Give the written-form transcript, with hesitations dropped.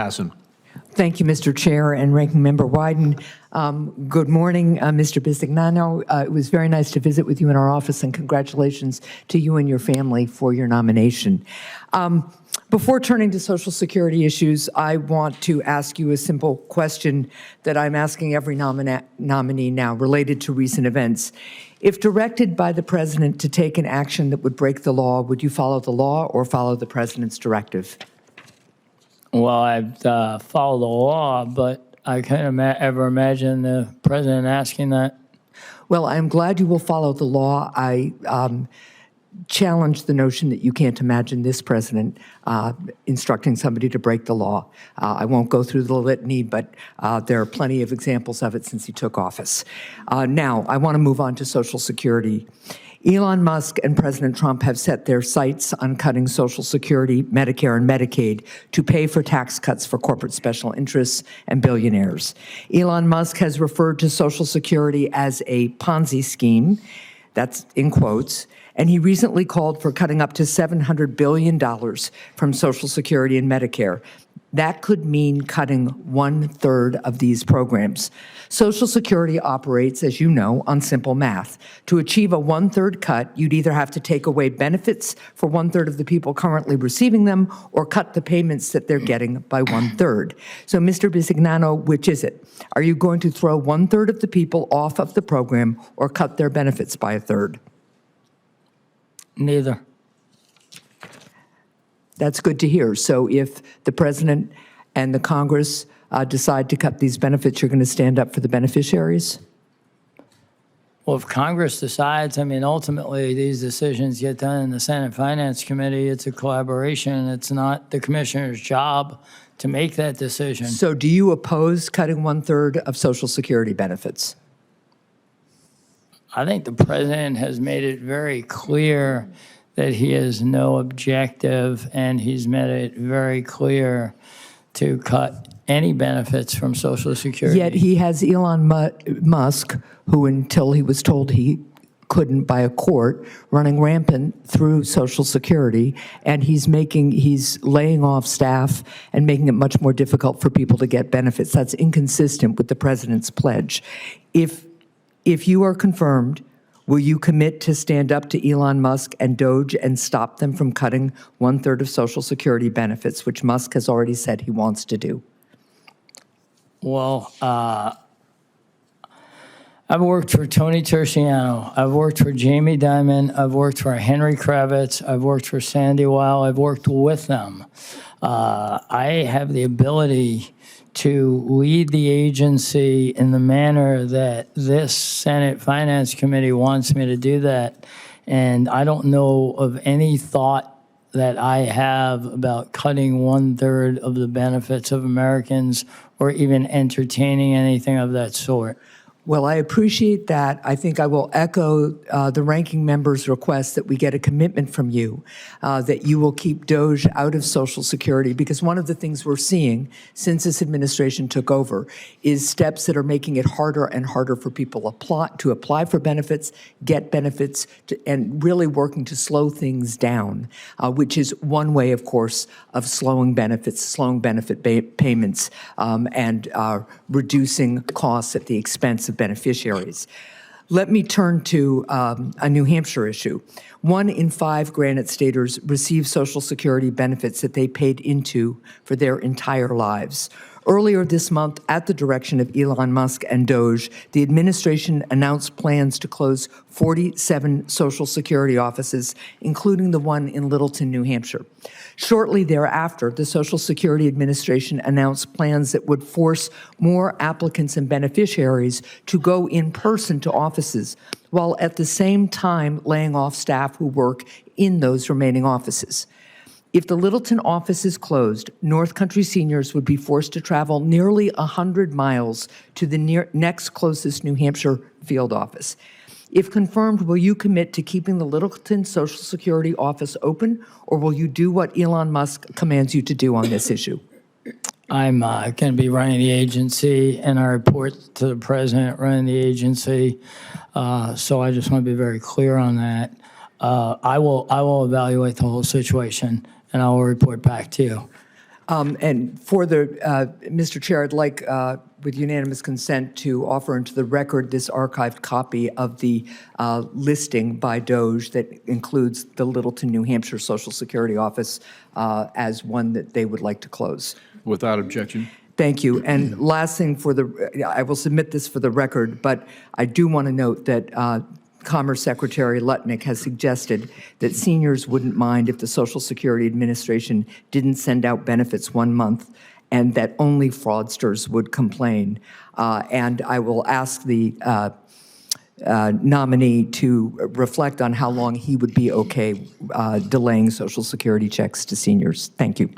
Hassan. Thank you, Mr. Chair and Ranking Member Wyden. Good morning, Mr. Bisignano. It was very nice to visit with you in our office, and congratulations to you and your family for your nomination. Before turning to Social Security issues, I want to ask you a simple question that I'm asking every nominee now related to recent events. If directed by the President to take an action that would break the law, would you follow the law or follow the President's directive? Well, I'd follow the law, but I can't ever imagine the President asking that. Well, I'm glad you will follow the law. I challenge the notion that you can't imagine this President instructing somebody to break the law. I won't go through the litany, but there are plenty of examples of it since he took office. Now, I want to move on to Social Security. Elon Musk and President Trump have set their sights on cutting Social Security, Medicare, and Medicaid to pay for tax cuts for corporate special interests and billionaires. Elon Musk has referred to Social Security as a Ponzi scheme, that's in quotes, and he recently called for cutting up to $700 billion from Social Security and Medicare. That could mean cutting 1/3 of these programs. Social Security operates, as you know, on simple math. To achieve a 1/3 cut, you'd either have to take away benefits for 1/3 of the people currently receiving them or cut the payments that they're getting by 1/3. So, Mr. Bisignano, which is it? Are you going to throw 1/3 of the people off of the program or cut their benefits by 1/3? Neither. That's good to hear. So if the President and the Congress decide to cut these benefits, you're going to stand up for the beneficiaries? Well, if Congress decides, I mean, ultimately these decisions get done in the Senate Finance Committee. It's a collaboration. It's not the commissioner's job to make that decision. So do you oppose cutting 1/3 of Social Security benefits? I think the President has made it very clear that he has no objective, and he's made it very clear to cut any benefits from Social Security. Yet he has Elon Musk, who until he was told he couldn't by a court, running rampant through Social Security, and he's laying off staff and making it much more difficult for people to get benefits. That's inconsistent with the President's pledge. If you are confirmed, will you commit to stand up to Elon Musk and Doge and stop them from cutting 1/3 of Social Security benefits, which Musk has already said he wants to do? Well, I've worked for Tony Terciano. I've worked for Jamie Dimon. I've worked for Henry Kravitz. I've worked for Sandy Weil. I've worked with them. I have the ability to lead the agency in the manner that this Senate Finance Committee wants me to do that. And I don't know of any thought that I have about cutting 1/3 of the benefits of Americans or even entertaining anything of that sort. Well, I appreciate that. I think I will echo the ranking member's request that we get a commitment from you that you will keep Doge out of Social Security, because one of the things we're seeing since this administration took over is steps that are making it harder and harder for people to apply for benefits, get benefits, and really working to slow things down, which is one way, of course, of slowing benefit payments and reducing costs at the expense of beneficiaries. Let me turn to a New Hampshire issue. 1 in 5 Granite Staters receive Social Security benefits that they paid into for their entire lives. Earlier this month, at the direction of Elon Musk and Doge, the administration announced plans to close 47 Social Security offices, including the one in Littleton, New Hampshire. Shortly thereafter, the Social Security Administration announced plans that would force more applicants and beneficiaries to go in person to offices, while at the same time laying off staff who work in those remaining offices. If the Littleton office is closed, North Country seniors would be forced to travel nearly 100 miles to the next closest New Hampshire field office. If confirmed, will you commit to keeping the Littleton Social Security office open, or will you do what Elon Musk commands you to do on this issue? I'm going to be running the agency, and I report to the President running the agency. So I just want to be very clear on that. I will evaluate the whole situation, and I will report back to you. And for the, Mr. Chair, I'd like, with unanimous consent, to offer into the record this archived copy of the listing by DOJ that includes the Littleton, New Hampshire Social Security Office as one that they would like to close. Without objection. Thank you. And last thing I will submit this for the record, but I do want to note that Commerce Secretary Lutnick has suggested that seniors wouldn't mind if the Social Security Administration didn't send out benefits 1 month and that only fraudsters would complain. And I will ask the nominee to reflect on how long he would be okay delaying Social Security checks to seniors. Thank you.